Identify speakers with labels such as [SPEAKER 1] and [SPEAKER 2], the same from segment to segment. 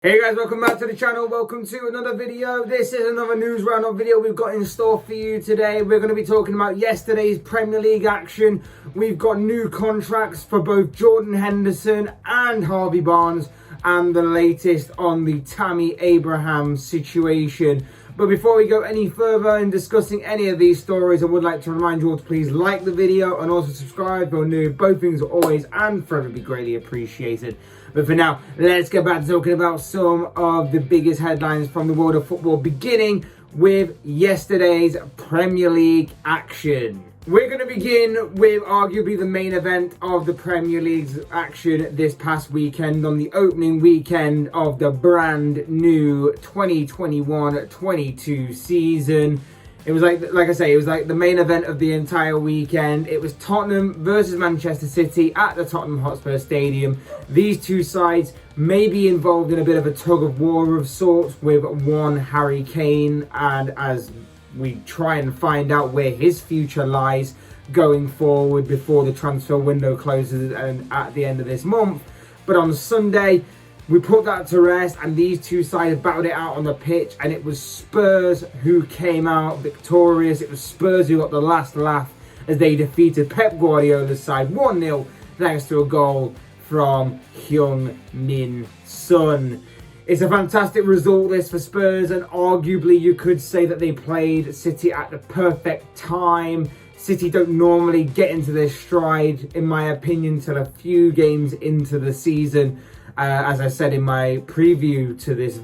[SPEAKER 1] Hey guys, welcome back to the channel. Welcome to another video. This is another news roundup video we've got in store for you today. We're going to be talking about yesterday's Premier League action. We've got new contracts for both Jordan Henderson and Harvey Barnes, and the latest on the Tammy Abraham situation. But before we go any further in discussing any of these stories, I would like to remind you all to please like the video and also subscribe if you're new. Both things are always and forever be greatly appreciated. But for now, let's get back to talking about some of the biggest headlines from the world of football, beginning with yesterday's Premier League action. We're going to begin with arguably the main event of the Premier League's action this past weekend, on the opening weekend of the brand new 2021-22 season. It was like I say, it was like the main event of the entire weekend. It was Tottenham versus Manchester City at the Tottenham Hotspur Stadium. These two sides may be involved in a bit of a tug of war of sorts, with one Harry Kane, and as we try and find out where his future lies going forward before the transfer window closes and at the end of this month. But on Sunday, we put that to rest, and these two sides battled it out on the pitch, and it was Spurs who came out victorious. It was Spurs who got the last laugh as they defeated Pep Guardiola's side 1-0 thanks to a goal from Heung-min Son. It's a fantastic result this for Spurs, and arguably you could say that they played City at the perfect time. City don't normally get into their stride, in my opinion, till a few games into the season. As I said in my preview to this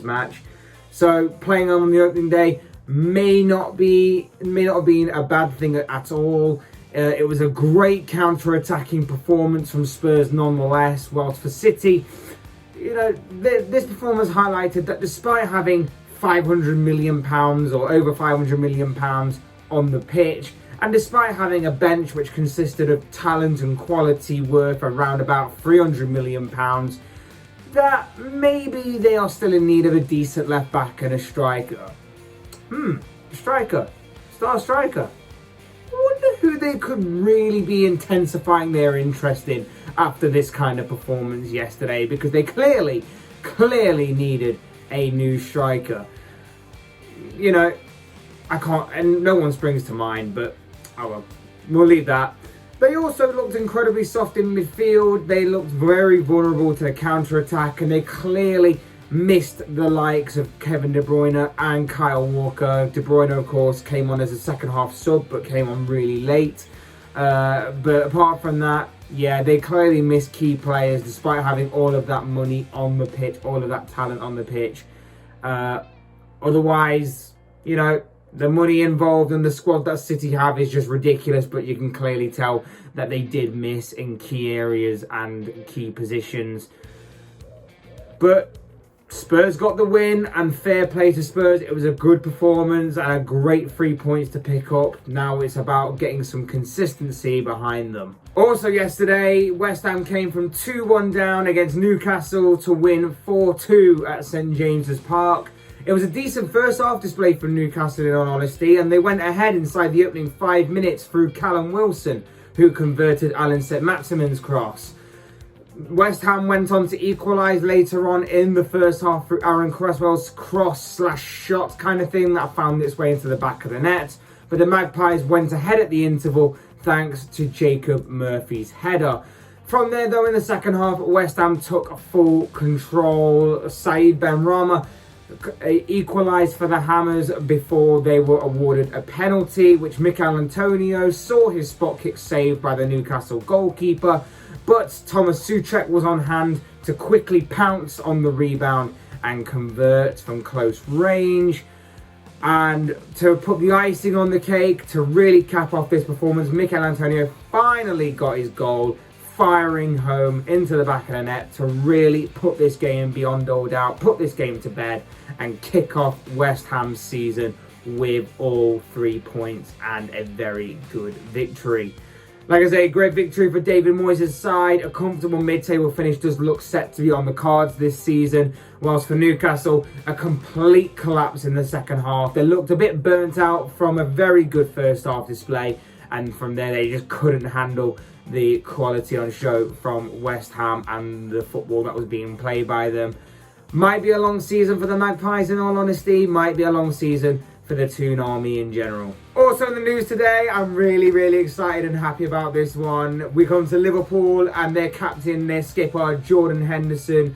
[SPEAKER 1] match, so playing on the opening day may not have been a bad thing at all. It was a great counter-attacking performance from Spurs nonetheless. Whilst for City, you know, this performance highlighted that despite having £500 million or over £500 million on the pitch, and despite having a bench which consisted of talent and quality worth around about £300 million, that maybe they are still in need of a decent left back and a striker. Star striker. I wonder who they could really be intensifying their interest in after this kind of performance yesterday, because they clearly needed a new striker. You know, I can't, and no one springs to mind, but oh well, we'll leave that. They also looked incredibly soft in midfield. They looked very vulnerable to the counter-attack, and they clearly missed the likes of Kevin De Bruyne and Kyle Walker. De Bruyne, of course, came on as a second half sub, but came on really late. But apart from that, yeah, they clearly missed key players despite having all of that money on the pitch, all of that talent on the pitch. Otherwise, you know, the money involved in the squad that City have is just ridiculous, but you can clearly tell that they did miss in key areas and key positions. But Spurs got the win, and fair play to Spurs. It was a good performance and a great 3 points to pick up. Now it's about getting some consistency behind them. Also yesterday, West Ham came from 2-1 down against Newcastle to win 4-2 at St James's Park. It was a decent first half display from Newcastle, in all honesty, and they went ahead inside the opening 5 minutes through Callum Wilson, who converted Alan St-Maximin's cross. West Ham went on to equalise later on in the first half through Aaron Cresswell's cross/shot kind of thing that found its way into the back of the net. But the Magpies went ahead at the interval thanks to Jacob Murphy's header. From there, though, in the second half, West Ham took full control. Said Benrahma equalised for the Hammers before they were awarded a penalty, which Mikel Antonio saw his spot kick saved by the Newcastle goalkeeper, but Thomas Souček was on hand to quickly pounce on the rebound and convert from close range. And to put the icing on the cake, to really cap off this performance, Mikel Antonio finally got his goal, firing home into the back of the net to really put this game beyond all doubt, put this game to bed, and kick off West Ham's season with all 3 points and a very good victory. Like I say, great victory for David Moyes' side. A comfortable mid-table finish does look set to be on the cards this season, whilst for Newcastle, a complete collapse in the second half. They looked a bit burnt out from a very good first half display, and from there they just couldn't handle the quality on show from West Ham and the football that was being played by them. Might be a long season for the Magpies in all honesty, might be a long season for the Toon Army in general. Also in the news today, I'm really excited and happy about this one. We come to Liverpool and their captain, their skipper, Jordan Henderson,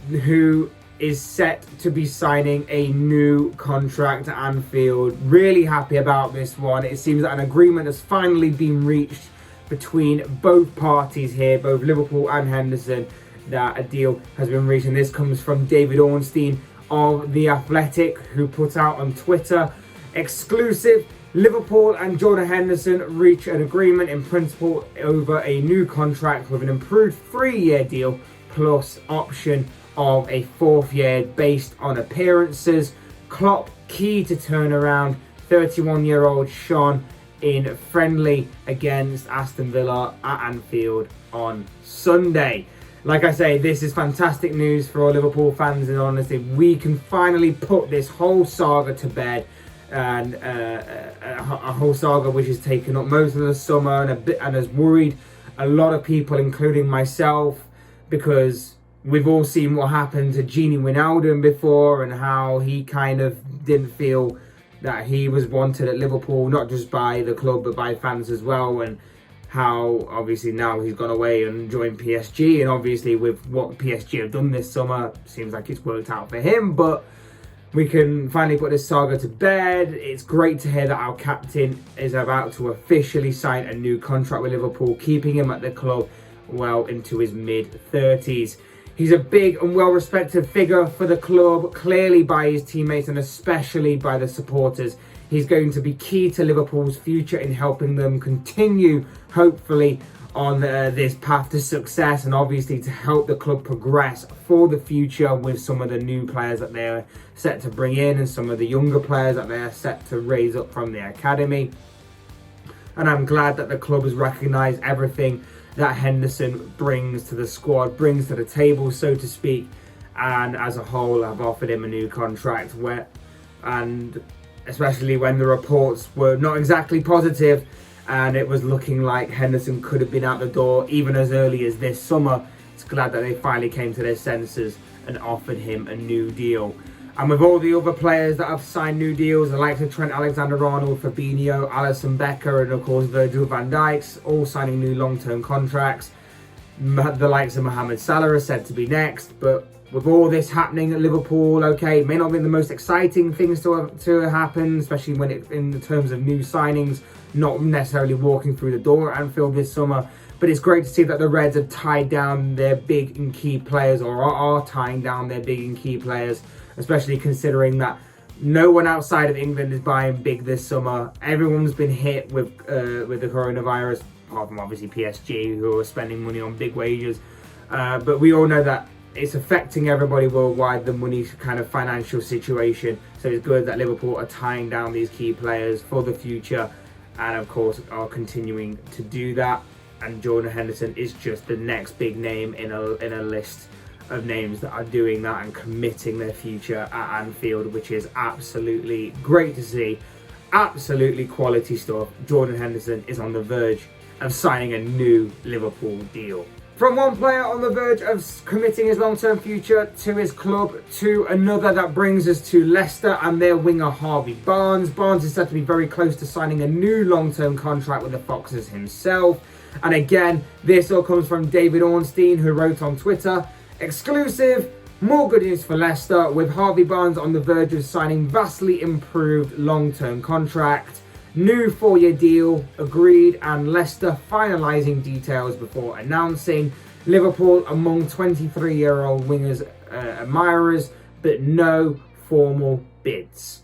[SPEAKER 1] who is set to be signing a new contract at Anfield. Really happy about this one. It seems that an agreement has finally been reached between both parties here, both Liverpool and Henderson, that a deal has been reached. And this comes from David Ornstein of The Athletic, who put out on Twitter, exclusive, Liverpool and Jordan Henderson reach an agreement in principle over a new contract with an improved 3-year deal plus option of a 4th year based on appearances. Klopp key to turn around 31-year-old Sean in friendly against Aston Villa at Anfield on Sunday. Like I say, this is fantastic news for all Liverpool fans, and honestly, we can finally put this whole saga to bed, and a whole saga which has taken up most of the summer and has worried a lot of people, including myself, because we've all seen what happened to Gini Wijnaldum before and how he kind of didn't feel that he was wanted at Liverpool, not just by the club but by fans as well, and how obviously now he's gone away and joined PSG, and obviously with what PSG have done this summer, seems like it's worked out for him, but we can finally put this saga to bed. It's great to hear that our captain is about to officially sign a new contract with Liverpool, keeping him at the club well into his mid-30s. He's a big and well-respected figure for the club, clearly by his teammates and especially by the supporters. He's going to be key to Liverpool's future in helping them continue, hopefully, on this path to success, and obviously to help the club progress for the future with some of the new players that they're set to bring in and some of the younger players that they're set to raise up from the academy. And I'm glad that the club has recognised everything that Henderson brings to the squad, brings to the table, so to speak, and as a whole have offered him a new contract, and especially when the reports were not exactly positive and it was looking like Henderson could have been out the door even as early as this summer. It's glad that they finally came to their senses and offered him a new deal. And with all the other players that have signed new deals, the likes of Trent Alexander-Arnold, Fabinho, Alisson Becker, and of course Virgil van Dijk, all signing new long-term contracts. The likes of Mohamed Salah are said to be next, but with all this happening at Liverpool, okay, it may not be the most exciting things to happen, especially when it in terms of new signings, not necessarily walking through the door at Anfield this summer. But it's great to see that the Reds have tied down their big and key players, or are tying down their big and key players, especially considering that no one outside of England is buying big this summer. Everyone's been hit with the coronavirus, apart from obviously PSG, who are spending money on big wages. But we all know that it's affecting everybody worldwide, the money kind of financial situation. So it's good that Liverpool are tying down these key players for the future, and of course are continuing to do that. And Jordan Henderson is just the next big name in a list of names that are doing that and committing their future at Anfield, which is absolutely great to see. Absolutely quality stuff. Jordan Henderson is on the verge of signing a new Liverpool deal. From one player on the verge of committing his long-term future to his club to another, that brings us to Leicester and their winger Harvey Barnes. Barnes is said to be very close to signing a new long-term contract with the Foxes himself. And again, this all comes from David Ornstein, who wrote on Twitter, exclusive, more good news for Leicester, with Harvey Barnes on the verge of signing vastly improved long-term contract. New 4-year deal agreed, and Leicester finalising details before announcing. Liverpool among 23-year-old wingers admirers, but no formal bids.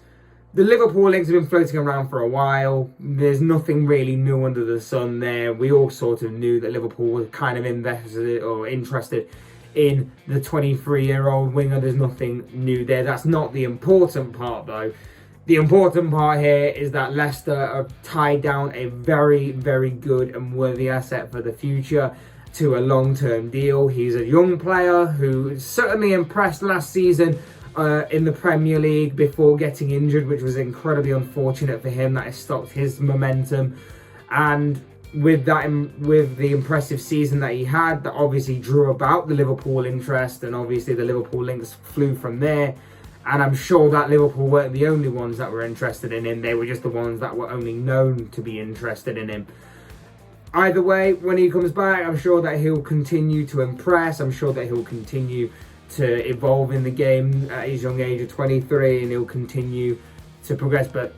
[SPEAKER 1] The Liverpool links have been floating around for a while. There's nothing really new under the sun there. We all sort of knew that Liverpool was kind of invested or interested in the 23-year-old winger. There's nothing new there. That's not the important part, though. The important part here is that Leicester have tied down a very, very good and worthy asset for the future to a long-term deal. He's a young player who certainly impressed last season in the Premier League before getting injured, which was incredibly unfortunate for him. That has stopped his momentum. And with the impressive season that he had, that obviously drew about the Liverpool interest, and obviously the Liverpool links flew from there. And I'm sure that Liverpool weren't the only ones that were interested in him. They were just the ones that were only known to be interested in him. Either way, when he comes back, I'm sure that he'll continue to impress. I'm sure that he'll continue to evolve in the game at his young age of 23, and he'll continue to progress. But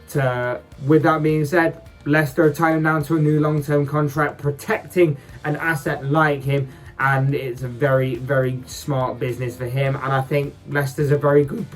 [SPEAKER 1] with that being said, Leicester tied him down to a new long-term contract, protecting an asset like him, and it's a very, very smart business for him. And I think Leicester's a very good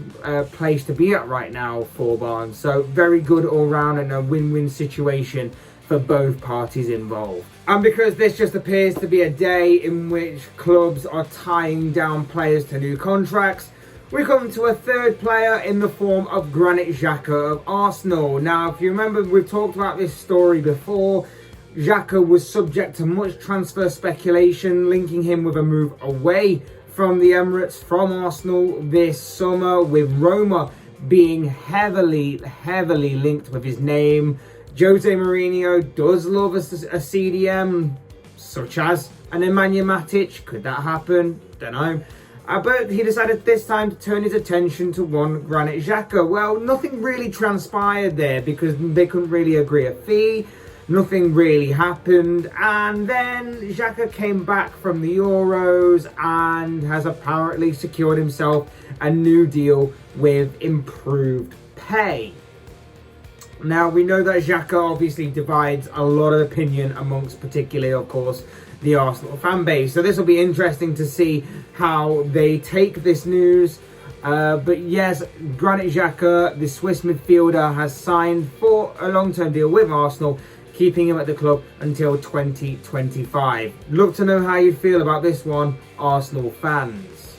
[SPEAKER 1] place to be at right now for Barnes. So very good all round, and a win-win situation for both parties involved. And because this just appears to be a day in which clubs are tying down players to new contracts, we come to a third player in the form of Granit Xhaka of Arsenal. Now, if you remember, we've talked about this story before. Xhaka was subject to much transfer speculation, linking him with a move away from the Emirates from Arsenal this summer, with Roma being heavily linked with his name. Jose Mourinho does love a CDM, such as an Nemanja Matic. Could that happen? Don't know. But he decided this time to turn his attention to one Granit Xhaka. Well, nothing really transpired there because they couldn't really agree a fee. Nothing really happened. And then Xhaka came back from the Euros and has apparently secured himself a new deal with improved pay. Now, we know that Xhaka obviously divides a lot of opinion amongst, particularly, of course, the Arsenal fan base. So this will be interesting to see how they take this news. But yes, Granit Xhaka, the Swiss midfielder, has signed for a long-term deal with Arsenal, keeping him at the club until 2025. Love to know how you feel about this one, Arsenal fans.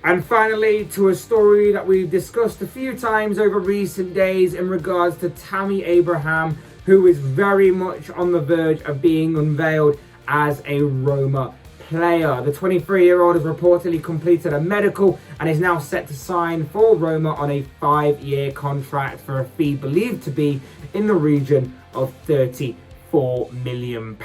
[SPEAKER 1] And finally, to a story that we've discussed a few times over recent days in regards to Tammy Abraham, who is very much on the verge of being unveiled as a Roma player. The 23-year-old has reportedly completed a medical and is now set to sign for Roma on a 5-year contract for a fee believed to be in the region of £34 million.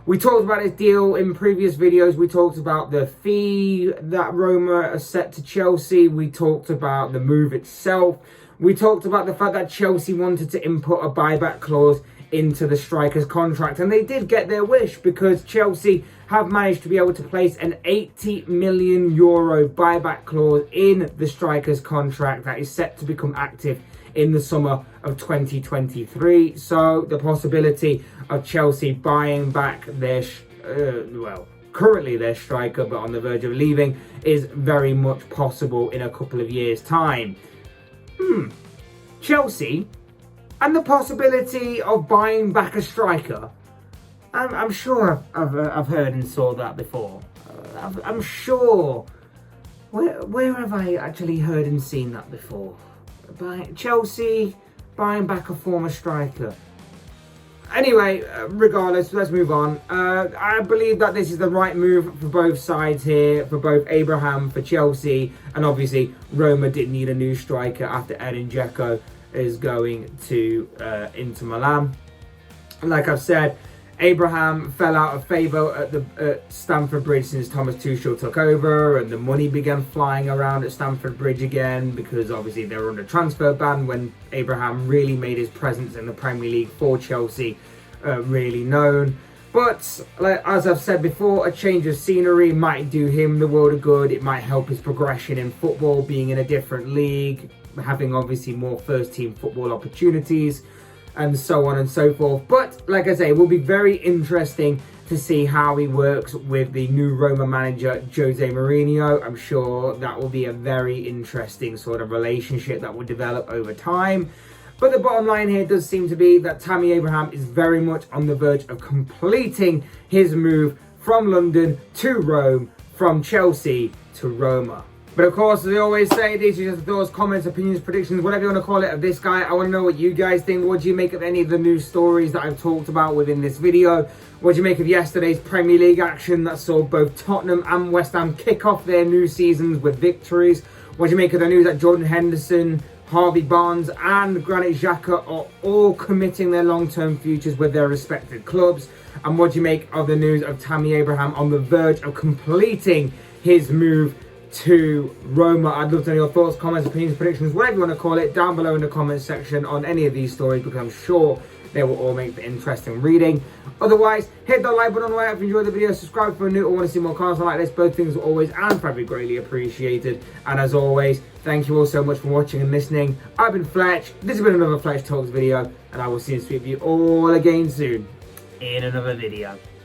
[SPEAKER 1] We talked about this deal in previous videos. We talked about the fee that Roma are set to Chelsea. We talked about the move itself. We talked about the fact that Chelsea wanted to input a buyback clause into the striker's contract. And they did get their wish, because Chelsea have managed to be able to place an €80 million buyback clause in the striker's contract that is set to become active in the summer of 2023. So the possibility of Chelsea buying back their, currently their striker, but on the verge of leaving, is very much possible in a couple of years' time. Chelsea and the possibility of buying back a striker. I'm sure I've heard and saw that before. I'm sure. Where have I actually heard and seen that before? Chelsea buying back a former striker. Anyway, regardless, let's move on. I believe that this is the right move for both sides here, for both Abraham, for Chelsea, and obviously Roma did need a new striker after Edin Dzeko is going to Inter Milan. Like I've said, Abraham fell out of favour at Stamford Bridge since Thomas Tuchel took over, and the money began flying around at Stamford Bridge again, because obviously they were under transfer ban when Abraham really made his presence in the Premier League for Chelsea really known. But as I've said before, a change of scenery might do him the world of good. It might help his progression in football, being in a different league, having obviously more first team football opportunities, and so on and so forth. But like I say, it will be very interesting to see how he works with the new Roma manager, Jose Mourinho. I'm sure that will be a very interesting sort of relationship that will develop over time. But the bottom line here does seem to be that Tammy Abraham is very much on the verge of completing his move from London to Rome, from Chelsea to Roma. But of course, as I always say, these are just thoughts, comments, opinions, predictions, whatever you want to call it, of this guy. I want to know what you guys think. What do you make of any of the news stories that I've talked about within this video? What do you make of yesterday's Premier League action that saw both Tottenham and West Ham kick off their new seasons with victories? What do you make of the news that Jordan Henderson Harvey Barnes and Granit Xhaka are all committing their long-term futures with their respective clubs. And what do you make of the news of Tammy Abraham on the verge of completing his move to Roma? I'd love to know your thoughts, comments, opinions, predictions, whatever you want to call it, down below in the comments section on any of these stories, because I'm sure they will all make for interesting reading. Otherwise, hit that like button on the way up if you enjoyed the video, subscribe if you're new or want to see more content like this. Both things are always and probably greatly appreciated. And as always, thank you all so much for watching and listening. I've been Fletch, this has been another Fletch Talks video, and I will see and speak to you all again soon in another video.